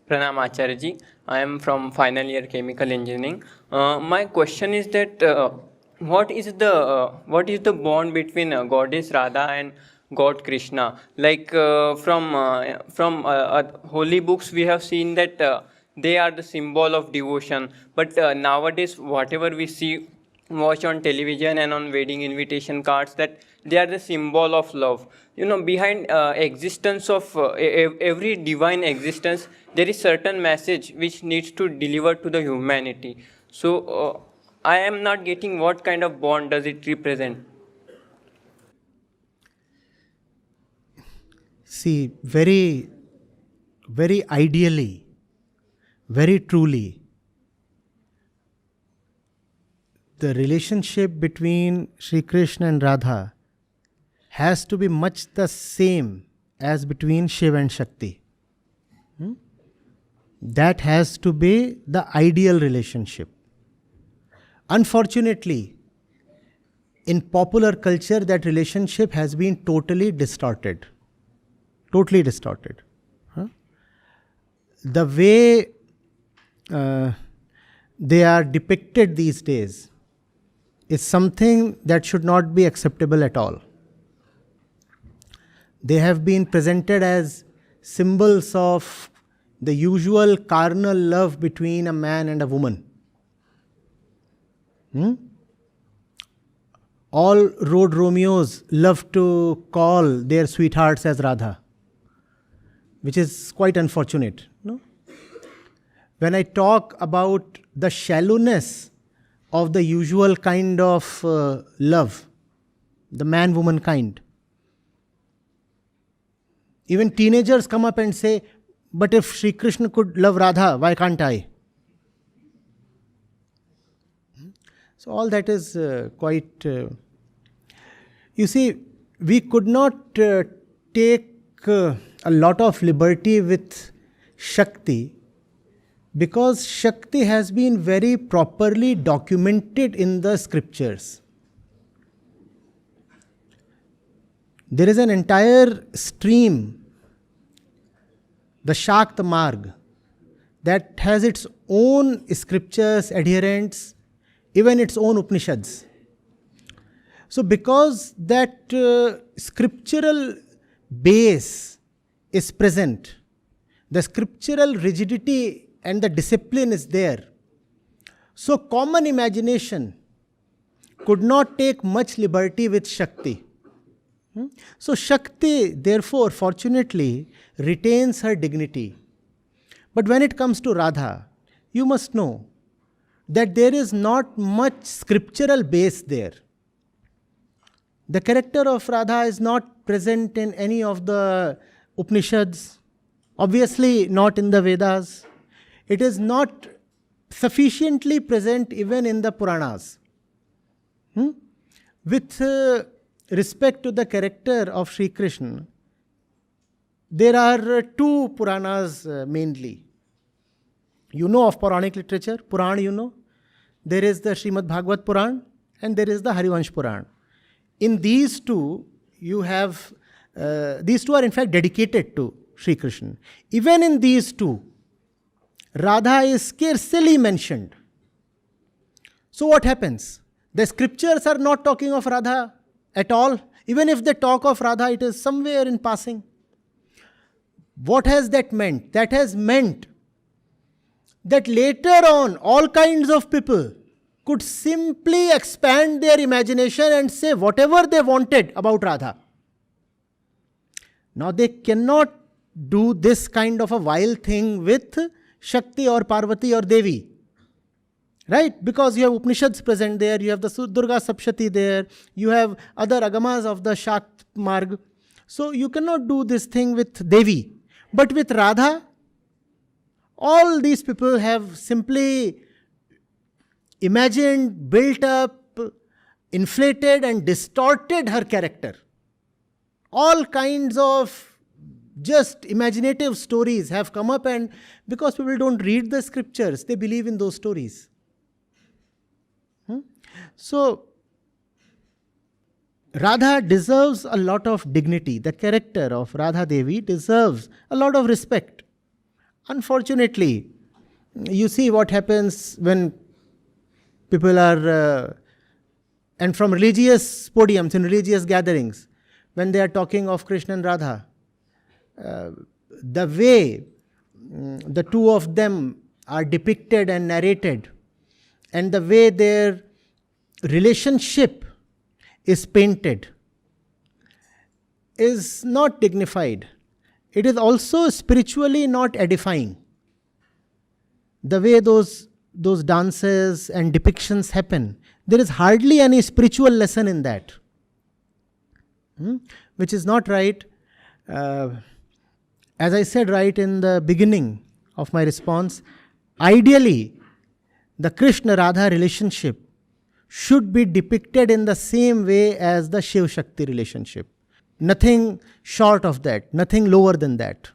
Pranam Acharya. I am from final year chemical engineering. My question is that what is the bond between goddess Radha and God Krishna? Like from holy books, we have seen that they are the symbol of devotion. But nowadays, whatever we see, watch on television and on wedding invitation cards, that they are the symbol of love. Behind existence of every divine existence, there is certain message which needs to deliver to the humanity. So I am not getting what kind of bond does it represent. See, very, very ideally, very truly, the relationship between Sri Krishna and Radha has to be much the same as between Shiva and Shakti. That has to be the ideal relationship. Unfortunately, in popular culture, that relationship has been totally distorted. Totally distorted. The way they are depicted these days is something that should not be acceptable at all. They have been presented as symbols of the usual carnal love between a man and a woman. All road Romeos love to call their sweethearts as Radha, which is quite unfortunate. No? When I talk about the shallowness of the usual kind of love, the man-woman kind, even teenagers come up and say, but if Sri Krishna could love Radha, why can't I? So all that is quite... you see, we could not take a lot of liberty with Shakti because Shakti has been very properly documented in the scriptures. There is an entire stream, the Shakti Marg, that has its own scriptures, adherents, even its own Upanishads. So because that scriptural base is present, the scriptural rigidity and the discipline is there. So common imagination could not take much liberty with Shakti. So Shakti, therefore, fortunately, retains her dignity. But when it comes to Radha, you must know that there is not much scriptural base there. The character of Radha is not present in any of the Upanishads, obviously not in the Vedas. It is not sufficiently present even in the Puranas. With respect to the character of Sri Krishna, there are two Puranas mainly. You know of Puranic literature, Puran you know. There is the Srimad Bhagavad Puran and there is the Harivansh Puran. In these two, you have, these two are in fact dedicated to Sri Krishna. Even in these two, Radha is scarcely mentioned. So what happens? The scriptures are not talking of Radha at all. Even if they talk of Radha, it is somewhere in passing. What has that meant? That has meant that later on, all kinds of people could simply expand their imagination and say whatever they wanted about Radha. Now they cannot do this kind of a vile thing with Shakti or Parvati or Devi. Right? Because you have Upanishads present there, you have the Durga Sapshati there, you have other agamas of the Shakti Marg. So you cannot do this thing with Devi. But with Radha, all these people have simply imagined, built up, inflated and distorted her character. All kinds of just imaginative stories have come up, and because people don't read the scriptures, they believe in those stories. So, Radha deserves a lot of dignity. The character of Radha Devi deserves a lot of respect. Unfortunately, you see what happens when people are, and from religious podiums, in religious gatherings, when they are talking of Krishna and Radha, the way the two of them are depicted and narrated, and the way their relationship is painted, is not dignified. It is also spiritually not edifying. The way those dances and depictions happen, there is hardly any spiritual lesson in that, which is not right. As I said right in the beginning of my response, ideally, the Krishna-Radha relationship should be depicted in the same way as the Shiv-Shakti relationship. Nothing short of that, nothing lower than that.